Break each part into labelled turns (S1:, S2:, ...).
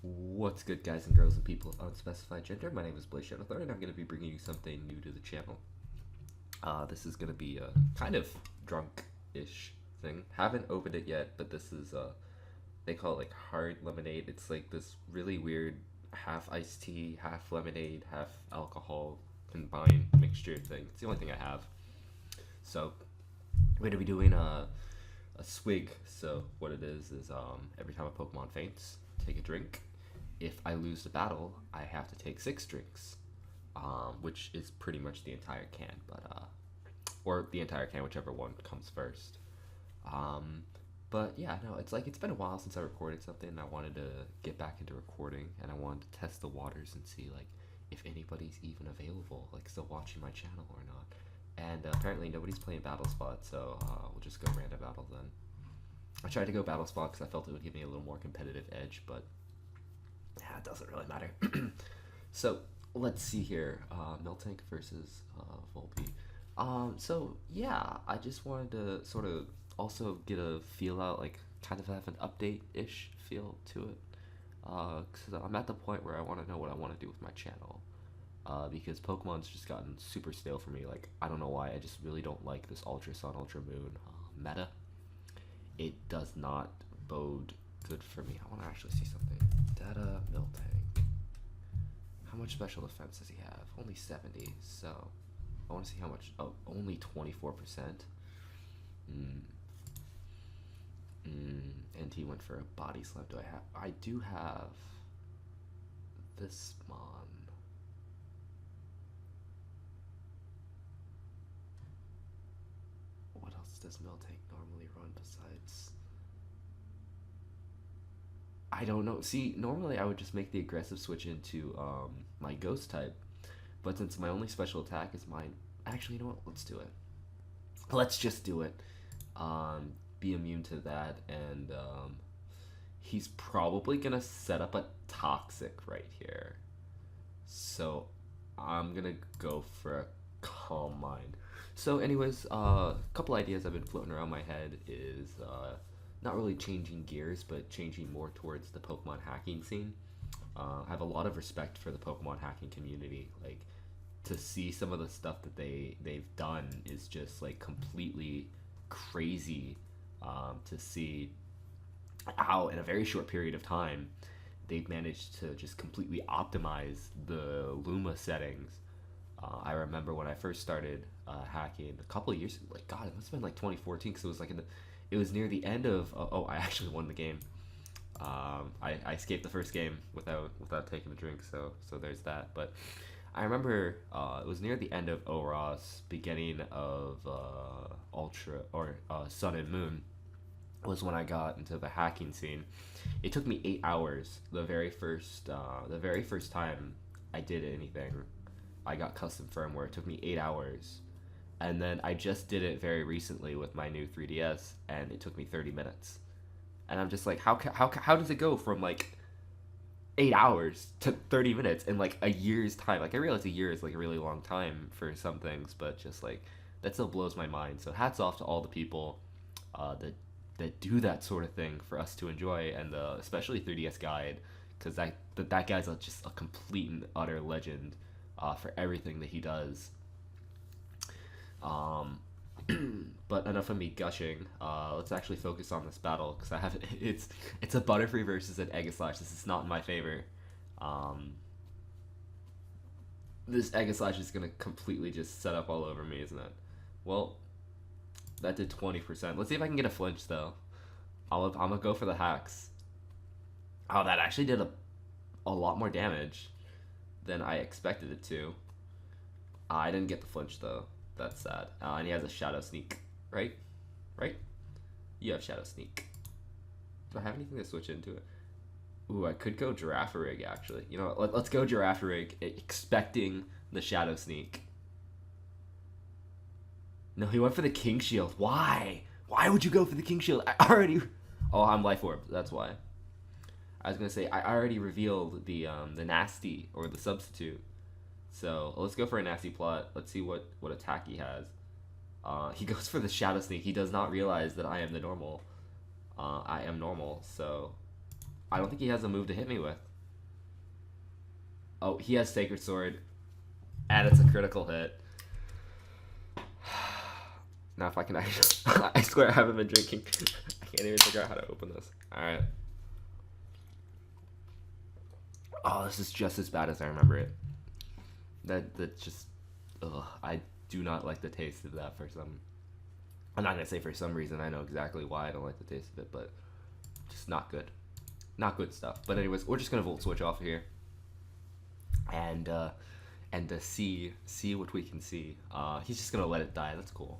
S1: What's good, guys and girls and people of unspecified gender? My name is Blaze Shadowthorn, and I'm going to be bringing you something new to the channel. This is going to be a kind of drunk-ish thing. Haven't opened it yet, but this is, they call it like hard lemonade. It's like this really weird half iced tea, half lemonade, half alcohol combined mixture thing. It's the only thing I have. So, we're going to be doing a swig. So, what it is every time a Pokemon faints, take a drink. If I lose the battle, I have to take 6 drinks, which is pretty much the entire can, or the entire can, whichever one comes first. But yeah, no, it's been a while since I recorded something, and I wanted to get back into recording, and I wanted to test the waters and see like if anybody's even available, like still watching my channel or not. And apparently nobody's playing Battle Spot, so we'll just go random battle then. I tried to go Battle Spot because I felt it would give me a little more competitive edge, but yeah, it doesn't really matter. So let's see here. Miltank versus Volpe. So yeah, I just wanted to sort of also get a feel out, like kind of have an update-ish feel to it. Because I'm at the point where I want to know what I want to do with my channel. Because Pokemon's just gotten super stale for me. Like, I don't know why, I just really don't like this Ultra Sun, Ultra Moon meta. It does not bode good for me. I want to actually see something. Data Miltank. How much special defense does he have? Only 70. So I want to see how much. Oh, only 24%. And he went for a body slam. Do I have? I do have this mon. What else does Miltank normally run besides? I don't know. See, normally I would just make the aggressive switch into my ghost type, but since my only special attack is mine, actually, you know what? Let's do it. Let's just do it. Be immune to that, and he's probably gonna set up a toxic right here. So I'm gonna go for a calm mind. So anyways, a couple ideas I've been floating around my head is not really changing gears, but changing more towards the Pokemon hacking scene. I have a lot of respect for the Pokemon hacking community. Like, to see some of the stuff that they've done is just like completely crazy. To see how in a very short period of time they've managed to just completely optimize the Luma settings. I remember when I first started hacking a couple of years, like God, it must have been like 2014, because it was like it was near the end of. Oh, I actually won the game. I escaped the first game without taking a drink, so there's that. But I remember it was near the end of OROS, beginning of Ultra or Sun and Moon, was when I got into the hacking scene. It took me 8 hours. The very first time I did anything, I got custom firmware. It took me 8 hours, and then I just did it very recently with my new 3DS, and it took me 30 minutes. And I'm just like, how does it go from like 8 hours to 30 minutes in like a year's time? Like, I realize a year is like a really long time for some things, but just like that still blows my mind. So hats off to all the people that do that sort of thing for us to enjoy, and especially 3DS Guide, because that guy's just a complete and utter legend for everything that he does. But enough of me gushing. Let's actually focus on this battle, because I have it's a Butterfree versus an Aegislash. This is not in my favor. This Aegislash is gonna completely just set up all over me, isn't it? Well, that did 20%. Let's see if I can get a flinch though. I'm gonna go for the hacks. Oh, that actually did a lot more damage than I expected it to. I didn't get the flinch though. That's sad. And he has a Shadow Sneak, right? Right? You have Shadow Sneak. Do I have anything to switch into it? Ooh, I could go Girafarig actually. You know what? Let's go Girafarig, expecting the Shadow Sneak. No, he went for the King Shield. Why? Why would you go for the King Shield? I already... Oh, I'm Life Orb. That's why. I was going to say, I already revealed the Nasty, or the Substitute. So, let's go for a Nasty Plot. Let's see what attack he has. He goes for the Shadow Sneak. He does not realize that I am the normal. I am normal, so... I don't think he has a move to hit me with. Oh, he has Sacred Sword, and it's a critical hit. Now if I can actually... I swear I haven't been drinking. I can't even figure out how to open this. Alright. Oh, this is just as bad as I remember it. That just... Ugh, I do not like the taste of that for some... I'm not going to say for some reason. I know exactly why I don't like the taste of it, but just not good. Not good stuff. But anyways, we're just going to Volt Switch off here. And to see what we can see. He's just going to let it die. That's cool.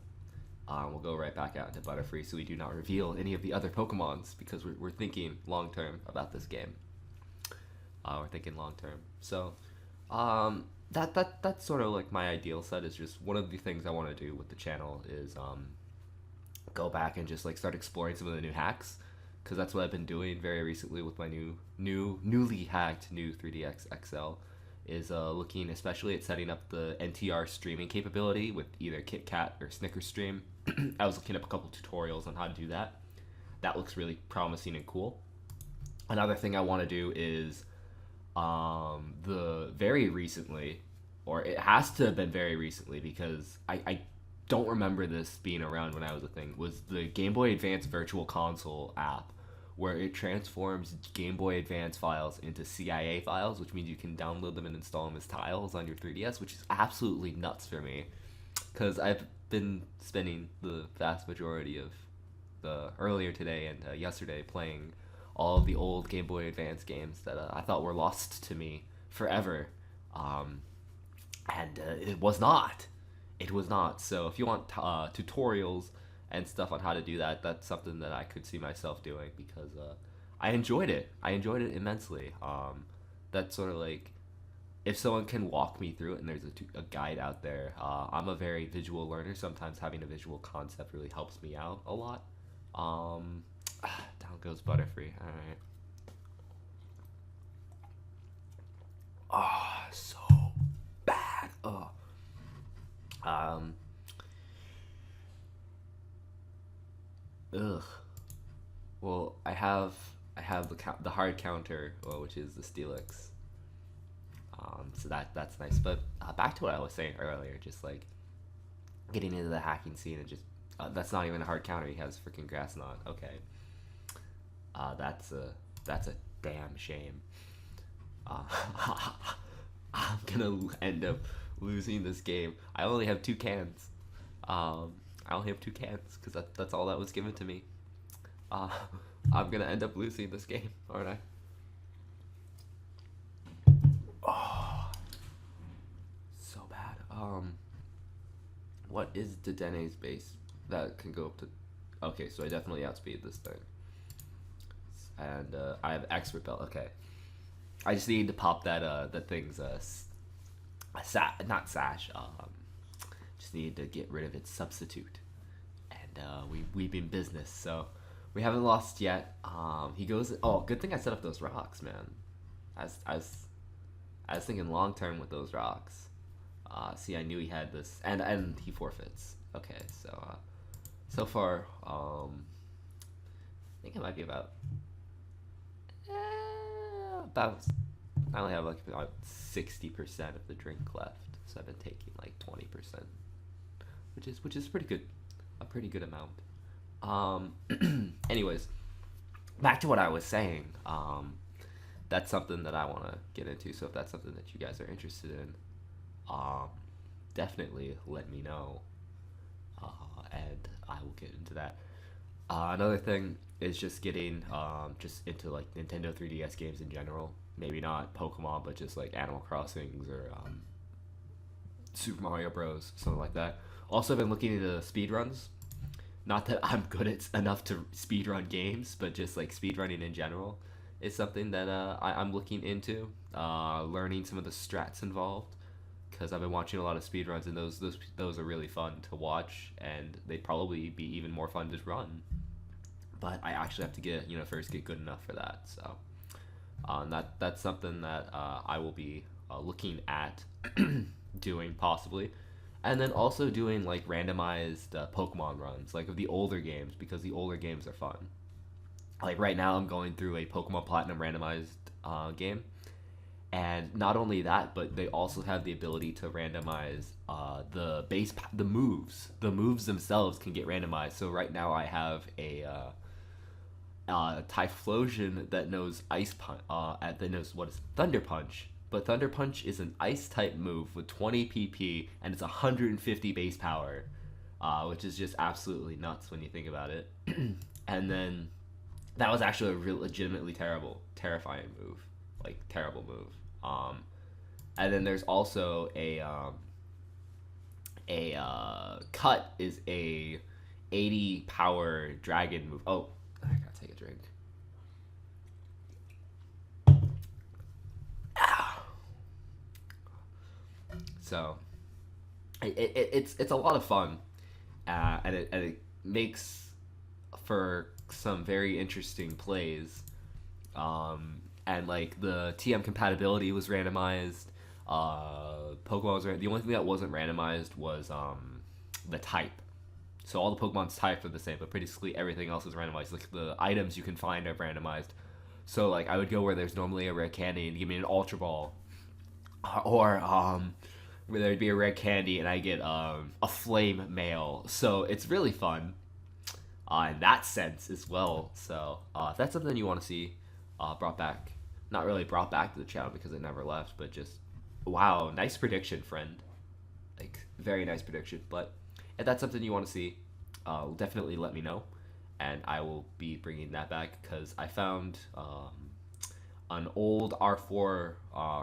S1: We'll go right back out into Butterfree so we do not reveal any of the other Pokemons because we're thinking long-term about this game. We're thinking long-term. So, that's sort of like my ideal set. Is just one of the things I want to do with the channel is go back and just like start exploring some of the new hacks, because that's what I've been doing very recently with my newly hacked new 3DS XL. Is looking especially at setting up the NTR streaming capability with either KitKat or Snickers Stream. I was looking up a couple tutorials on how to do that. That looks really promising and cool. Another thing I want to do is the very recently, or it has to have been very recently because I don't remember this being around when I was a thing, was the Game Boy Advance Virtual Console app, where it transforms Game Boy Advance files into CIA files, which means you can download them and install them as tiles on your 3DS, which is absolutely nuts for me, because I've been spending the vast majority of the earlier today and yesterday playing all of the old Game Boy Advance games that I thought were lost to me forever, and it was not. It was not. So if you want tutorials and stuff on how to do that, that's something that I could see myself doing, because I enjoyed it. I enjoyed it immensely. That's sort of like, if someone can walk me through it and there's a guide out there. I'm a very visual learner. Sometimes having a visual concept really helps me out a lot. Down goes Butterfree. Alright. Oh, so bad. Oh. Ugh. Well, I have the hard counter, which is the Steelix. So that's nice. But back to what I was saying earlier, just like getting into the hacking scene and just that's not even a hard counter. He has freaking Grass Knot. Okay. That's a damn shame. I'm gonna end up losing this game. I only have 2 cans. I only have 2 cans because that's all that was given to me. I'm gonna end up losing this game, aren't I? Oh, so bad. What is Dedene's base that can go up to? Okay, so I definitely outspeed this thing. And I have Expert Belt. Okay, I just need to pop that thing's not sash. Just need to get rid of its substitute, and we've been business. So we haven't lost yet. He goes. Oh, good thing I set up those rocks, man. I was thinking long term with those rocks. See, I knew he had this, and he forfeits. Okay, so far, I think it might be about. I only have like about 60% of the drink left, so I've been taking like 20%, which is pretty good, a pretty good amount. Anyways, back to what I was saying. That's something that I want to get into. So if that's something that you guys are interested in, definitely let me know, and I will get into that. Another thing is just getting just into like Nintendo 3DS games in general. Maybe not Pokemon, but just like Animal Crossings or Super Mario Bros, something like that. Also, I've been looking into speedruns. Not that I'm good at enough to speedrun games, but just like speedrunning in general is something that I'm looking into. Learning some of the strats involved, because I've been watching a lot of speedruns, and those are really fun to watch, and they'd probably be even more fun to run. But I actually have to first get good enough for that. So that's something that I will be looking at doing possibly, and then also doing like randomized Pokemon runs, like of the older games, because the older games are fun. Like right now, I'm going through a Pokemon Platinum randomized game, And not only that, but they also have the ability to randomize the moves. The moves themselves can get randomized. So right now I have a Typhlosion that knows Ice Punch. That knows what is Thunder Punch. But Thunder Punch is an Ice type move with 20 PP and it's 150 base power, which is just absolutely nuts when you think about it. And then that was actually a real legitimately terrifying move, like terrible move. And then there's also a Cut is a 80 power dragon move. Oh, I gotta take a drink. So it's a lot of fun, and it makes for some very interesting plays. And like the TM compatibility was randomized. Pokemon was the only thing that wasn't randomized was the type. So all the Pokemon's types are the same, but basically everything else is randomized. Like the items you can find are randomized. So like I would go where there's normally a rare candy and give me an Ultra Ball, or where there'd be a red candy and I get a flame mail. So it's really fun in that sense as well. So if that's something you want to see brought back, not really brought back to the channel because it never left, but just wow, nice prediction, friend. Like very nice prediction. But if that's something you want to see, definitely let me know, and I will be bringing that back because I found an old R4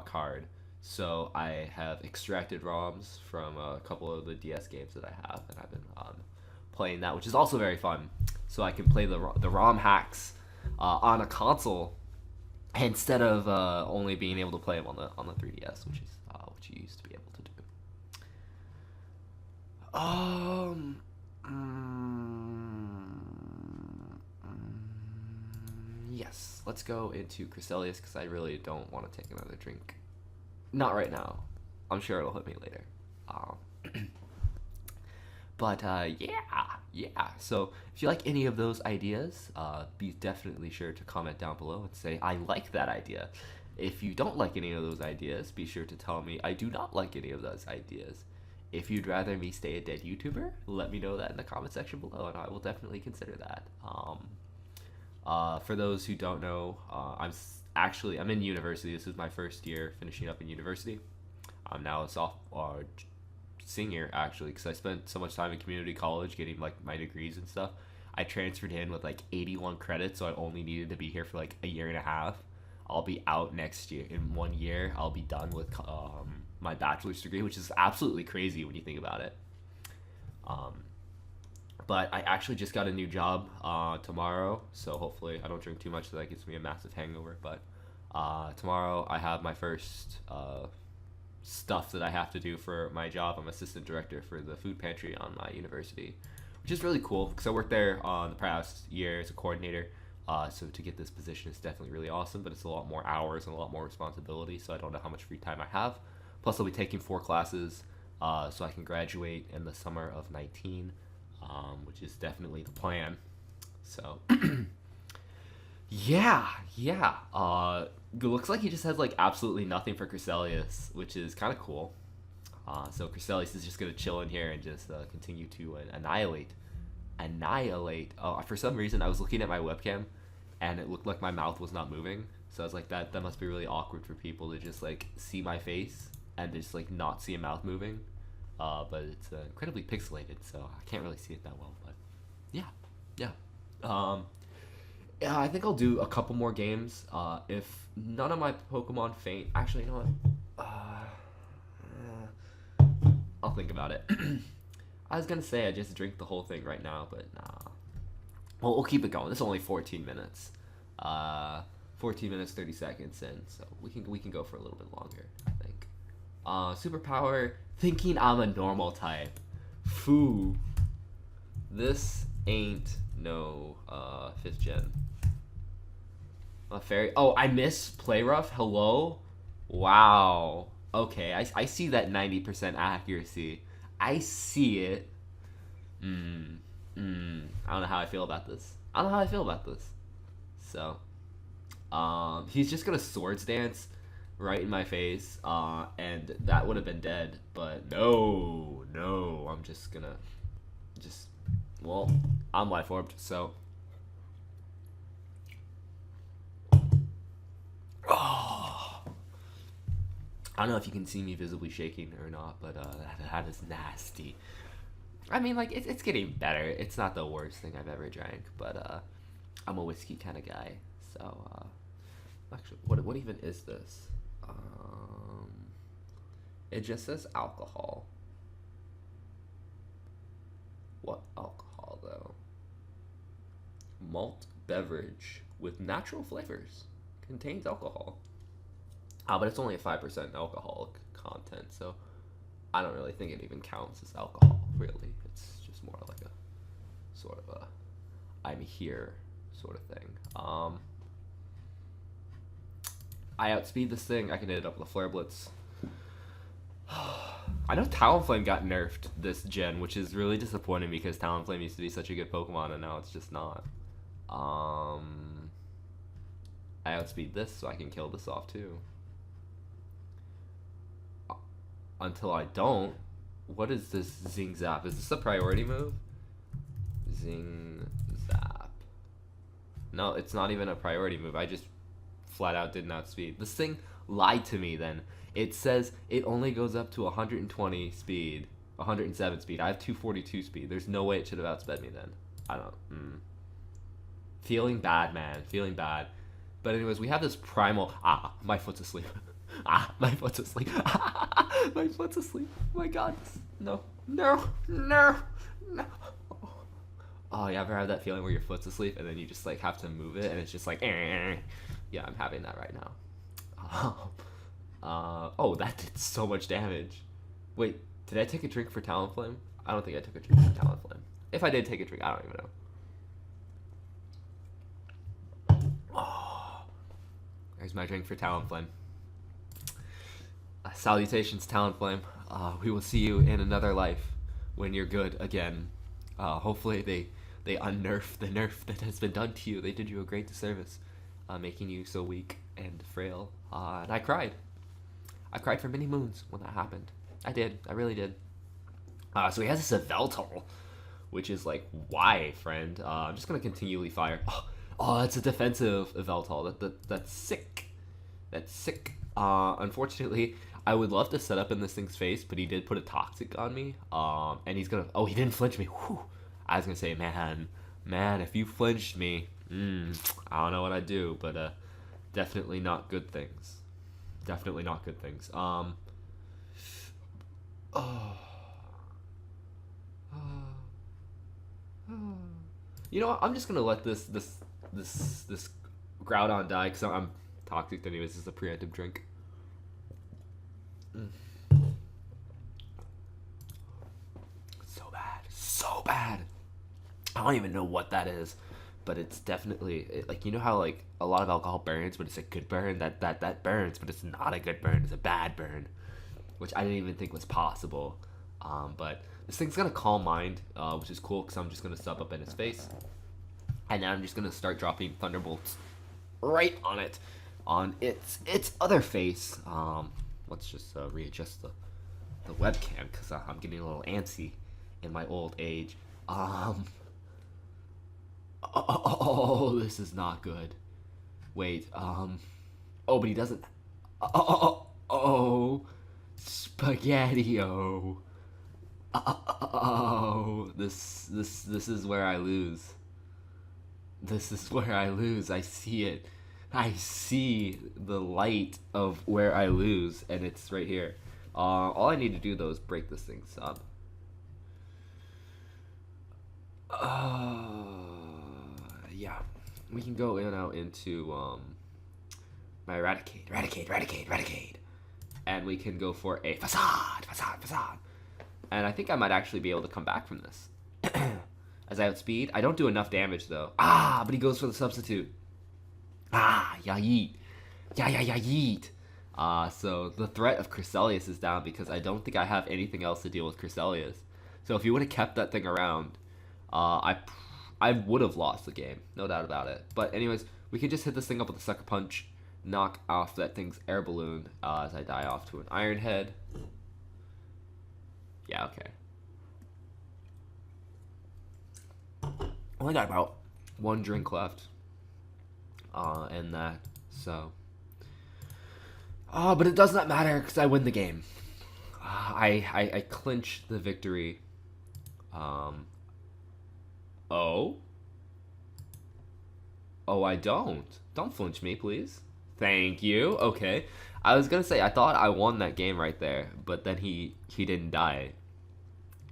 S1: card. So I have extracted ROMs from a couple of the DS games that I have, and I've been playing that, which is also very fun. So I can play the ROM hacks on a console instead of only being able to play them on the 3DS, which is what you used to be able to do. Yes, let's go into Cresselia because I really don't want to take another drink. Not right now. I'm sure it'll hit me later. But yeah. So if you like any of those ideas, be definitely sure to comment down below and say I like that idea. If you don't like any of those ideas, be sure to tell me I do not like any of those ideas. If you'd rather me stay a dead YouTuber, let me know that in the comment section below, and I will definitely consider that. For those who don't know, I'm in university. This is my first year finishing up in university. I'm now a senior actually, because I spent so much time in community college getting like my degrees and stuff. I transferred in with like 81 credits, so I only needed to be here for like a year and a half. I'll be out next year. In 1 year, I'll be done with my bachelor's degree, which is absolutely crazy when you think about it. But I actually just got a new job tomorrow, so hopefully I don't drink too much so that gives me a massive hangover. But tomorrow I have my first stuff that I have to do for my job. I'm assistant director for the food pantry on my university, which is really cool because I worked there the past year as a coordinator. So to get this position is definitely really awesome, but it's a lot more hours and a lot more responsibility, so I don't know how much free time I have. Plus I'll be taking 4 classes so I can graduate in the summer of 19, which is definitely the plan. So yeah. It looks like he just has like absolutely nothing for Cresselia, which is kind of cool. So Cresselia is just gonna chill in here and just continue to annihilate. For some reason I was looking at my webcam and it looked like my mouth was not moving, so I was like, that must be really awkward for people to just like see my face and just like not see a mouth moving. But it's incredibly pixelated, so I can't really see it that well. But yeah. Yeah, I think I'll do a couple more games. If none of my Pokemon faint, actually, you know what? I'll think about it. I was gonna say I just drink the whole thing right now, but nah. Well, we'll keep it going. It's only 14 minutes. 14 minutes 30 seconds in, so we can go for a little bit longer, I think. Superpower, thinking I'm a normal type. Foo. This ain't no 5th gen. Fairy. Oh, I miss Play Rough. Hello? Wow. Okay, I see that 90% accuracy. I see it. I don't know how I feel about this. So, he's just gonna Swords Dance. right in my face, and that would have been dead. But no, no, I'm just gonna well, I'm life orbed, so. Oh. I don't know if you can see me visibly shaking or not, but that is nasty. I mean, like, it's getting better. It's not the worst thing I've ever drank, but I'm a whiskey kind of guy. So, actually, what even is this? It just says alcohol. What alcohol, though? Malt beverage with natural flavors. Contains alcohol. But it's only a 5% alcoholic content, so I don't really think it even counts as alcohol, really. It's just more like a sort of a I'm here sort of thing. I outspeed this thing. I can hit it up with a Flare Blitz. I know Talonflame got nerfed this gen, which is really disappointing because Talonflame used to be such a good Pokemon and now it's just not. I outspeed this so I can kill this off too. Until I don't. What is this Zing Zap? Is this a priority move? Zing Zap. No, it's not even a priority move. I just flat out did not outspeed. This thing lied to me then. It says it only goes up to 120 speed, 107 speed. I have 242 speed. There's no way it should have outsped me then. I don't. Feeling bad, man. Feeling bad. But anyways, we have this primal. My foot's asleep. My foot's asleep. My foot's asleep. My God. No. No. No. No. Oh, you ever have that feeling where your foot's asleep and then you just like have to move it and it's just like, yeah, I'm having that right now. Oh, that did so much damage. Wait, did I take a drink for Talonflame? I don't think I took a drink for Talonflame. If I did take a drink, I don't even know. Oh, there's my drink for Talonflame. Salutations, Talonflame. We will see you in another life when you're good again. Hopefully they unnerf the nerf that has been done to you. They did you a great disservice, making you so weak and frail. And I cried. I cried for many moons when that happened. I did. I really did. So he has this Yveltal, which is like, why, friend? I'm just gonna continually fire. Oh, that's a defensive Yveltal. That's sick. That's sick. Unfortunately, I would love to set up in this thing's face, but he did put a Toxic on me. And he's gonna. Oh, he didn't flinch me. Whew. I was gonna say, man, if you flinched me, I don't know what I'd do, but definitely not good things. Definitely not good things. You know what? I'm just gonna let this Groudon die because I'm toxic anyways. This is a preemptive drink. So bad. I don't even know what that is, but it's definitely like, you know how like a lot of alcohol burns, but it's a good burn. That burns, but it's not a good burn. It's a bad burn, which I didn't even think was possible. But this thing's gonna Calm Mind, which is cool because I'm just gonna sub up in his face, and then I'm just gonna start dropping Thunderbolts right on it, on its other face. Let's just readjust the webcam because I'm getting a little antsy in my old age. Oh, this is not good. Wait, oh, but he doesn't. Oh, Spaghetti-O. Oh, this is where I lose. This is where I lose. I see it. I see the light of where I lose, and it's right here. All I need to do though is break this thing sub. Yeah, we can go in and out into my Eradicate, and we can go for a Facade, and I think I might actually be able to come back from this. As I outspeed, I don't do enough damage though. But he goes for the substitute. Yeet. So the threat of Cresselia is down because I don't think I have anything else to deal with Cresselia. So if you would have kept that thing around, I would have lost the game, no doubt about it. But anyways, we can just hit this thing up with a Sucker Punch, knock off that thing's air balloon as I die off to an Iron Head. Yeah, okay. Only got about one drink left. And that, so. But it does not matter because I win the game. I clinch the victory. Oh? Oh, I don't. Don't flinch me, please. Thank you. Okay. I was gonna say, I thought I won that game right there, but then he didn't die.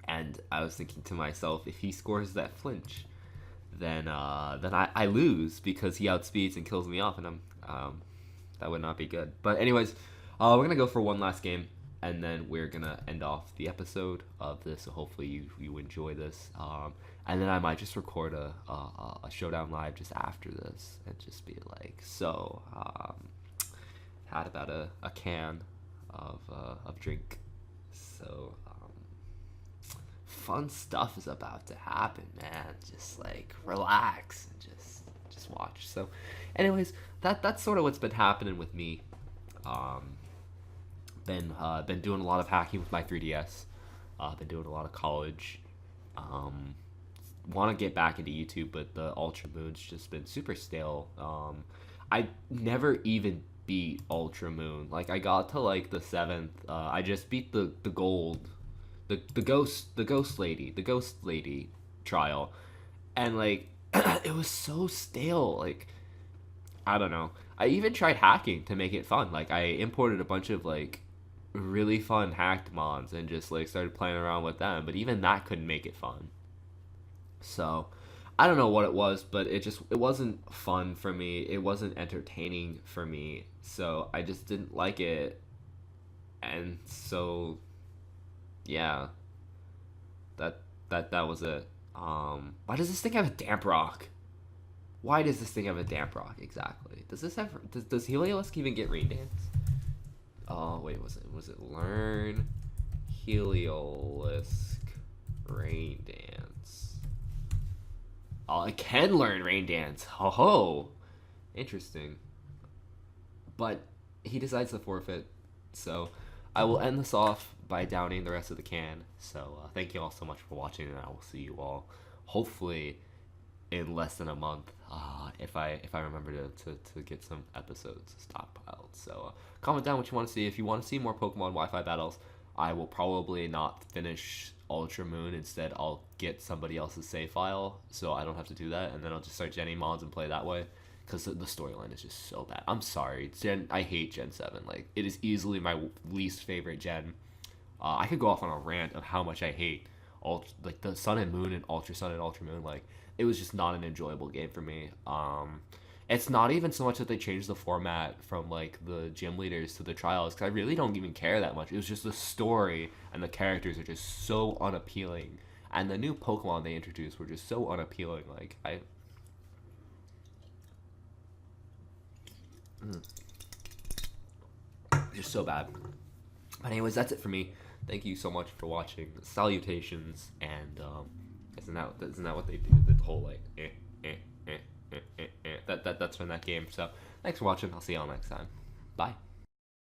S1: And I was thinking to myself, if he scores that flinch, then I lose because he outspeeds and kills me off, and that would not be good. But anyways, we're gonna go for one last game, and then we're gonna end off the episode of this. So hopefully you enjoy this, and then I might just record a Showdown live just after this and just be like, so had about a can of drink, so fun stuff is about to happen, man. Just like relax and just watch. So anyways, that's sort of what's been happening with me. Been doing a lot of hacking with my 3DS. Been doing a lot of college. Want to get back into YouTube, but the Ultra Moon's just been super stale. I never even beat Ultra Moon. Like, I got to like the 7th. I just beat the gold, the ghost lady trial, and like it was so stale. Like, I don't know. I even tried hacking to make it fun. Like, I imported a bunch of like really fun hacked mods and just like started playing around with them, but even that couldn't make it fun. So I don't know what it was, but it wasn't fun for me. It wasn't entertaining for me. So I just didn't like it. And so yeah, that was it. Why does this thing have a damp rock? Why does this thing have a damp rock exactly? Does this have does Heliolisk even get Rain Dance? Oh wait, was it learn Heliolisk Rain Dance? Oh, I can learn Rain Dance. Ho ho, interesting. But he decides to forfeit, so I will end this off by downing the rest of the can. So thank you all so much for watching, and I will see you all hopefully in less than a month, if I remember to get some episodes stockpiled. So comment down what you want to see. If you want to see more Pokemon Wi-Fi battles, I will probably not finish Ultra Moon. Instead, I'll get somebody else's save file so I don't have to do that, and then I'll just start Genny mods and play that way, because the storyline is just so bad. I'm sorry, I hate Gen 7. Like, it is easily my least favorite gen. I could go off on a rant of how much I hate like the Sun and Moon and Ultra Sun and Ultra Moon. Like, it was just not an enjoyable game for me. It's not even so much that they changed the format from like the gym leaders to the trials, because I really don't even care that much. It was just the story and the characters are just so unappealing, and the new Pokemon they introduced were just so unappealing. Like, just so bad. But anyways, that's it for me. Thank you so much for watching. Salutations, and isn't that what they do? The whole like that's from that game. So thanks for watching. I'll see y'all next time. Bye.